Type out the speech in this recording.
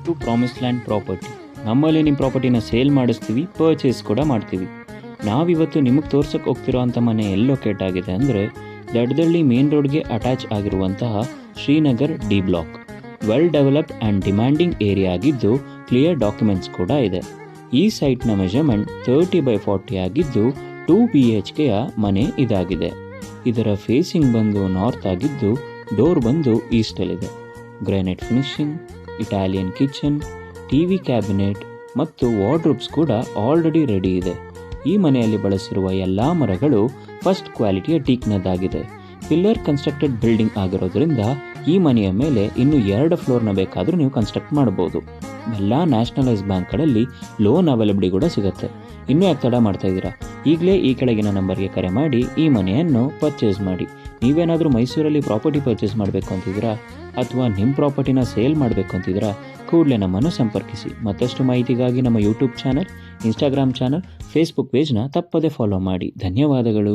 To promise land property. ನಮ್ಮಲ್ಲಿ ನಿಮ್ಮ ಪ್ರಾಪರ್ಟಿನ sale ಮಾಡಿಸ್ತೀವಿ, ಪರ್ಚೇಸ್ ಕೂಡ ಮಾಡ್ತೀವಿ. ನಾವಿವತ್ತು ನಿಮಗೆ ತೋರ್ಸಕ್ಕೆ ಹೋಗ್ತಿರೋ ಅಂಥ ಮನೆ ಎಲ್ಲಿ ಲೊಕೇಟ್ ಆಗಿದೆ ಅಂದರೆ ದಡ್ದಳ್ಳಿ ಮೇನ್ ರೋಡ್ಗೆ ಅಟ್ಯಾಚ್ ಆಗಿರುವಂತಹ Srinagar D block. Well developed and demanding area ಆಗಿದ್ದು ಕ್ಲಿಯರ್ ಡಾಕ್ಯುಮೆಂಟ್ಸ್ ಕೂಡ ಇದೆ. ಈ ಸೈಟ್ನ ಮೆಜರ್ಮೆಂಟ್ 30x40 ಆಗಿದ್ದು 2 BHKಯ ಮನೆ ಇದಾಗಿದೆ. ಇದರ ಫೇಸಿಂಗ್ ಬಂದು ನಾರ್ತ್ ಆಗಿದ್ದು ಡೋರ್ ಬಂದು ಈಸ್ಟಲ್ಲಿದೆ. Granite finishing, Italian kitchen, TV cabinet ಮತ್ತು ವಾರ್ಡ್ರೋಬ್ಸ್ ಕೂಡ ಆಲ್ರೆಡಿ ರೆಡಿ ಇದೆ. ಈ ಮನೆಯಲ್ಲಿ ಬಳಸಿರುವ ಎಲ್ಲ ಮರಗಳು ಫಸ್ಟ್ ಕ್ವಾಲಿಟಿಯ ಟೀಕ್ನದ್ದಾಗಿದೆ. ಪಿಲ್ಲರ್ ಕನ್ಸ್ಟ್ರಕ್ಟೆಡ್ ಬಿಲ್ಡಿಂಗ್ ಆಗಿರೋದ್ರಿಂದ ಈ ಮನೆಯ ಮೇಲೆ ಇನ್ನು 2 ಫ್ಲೋರ್ನ ಬೇಕಾದರೂ ನೀವು ಕನ್ಸ್ಟ್ರಕ್ಟ್ ಮಾಡ್ಬೋದು. ಎಲ್ಲ ನ್ಯಾಷನಲೈಸ್ ಬ್ಯಾಂಕ್ಗಳಲ್ಲಿ ಲೋನ್ ಅವೈಲಬಿಲಿಟಿ ಕೂಡ ಸಿಗುತ್ತೆ. ಇನ್ನೂ ಯಾಕೆ ತಡ ಮಾಡ್ತಾ ಇದ್ದೀರಾ? ಈಗಲೇ ಈ ಕೆಳಗಿನ ನಂಬರ್ಗೆ ಕರೆ ಮಾಡಿ ಈ ಮನೆಯನ್ನು ಪರ್ಚೇಸ್ ಮಾಡಿ. ನೀವೇನಾದರೂ ಮೈಸೂರಲ್ಲಿ ಪ್ರಾಪರ್ಟಿ ಪರ್ಚೇಸ್ ಮಾಡಬೇಕು ಅಂತಿದ್ದೀರಾ ಅಥವಾ ನಿಮ್ಮ ಪ್ರಾಪರ್ಟಿನ ಸೇಲ್ ಮಾಡಬೇಕು ಅಂತಿದ್ದೀರಾ, ಕೂಡಲೇ ನಮ್ಮನ್ನು ಸಂಪರ್ಕಿಸಿ. ಮತ್ತಷ್ಟು ಮಾಹಿತಿಗಾಗಿ ನಮ್ಮ YouTube channel, Instagram channel, Facebook ಪೇಜ್ನ ತಪ್ಪದೇ ಫಾಲೋ ಮಾಡಿ. ಧನ್ಯವಾದಗಳು.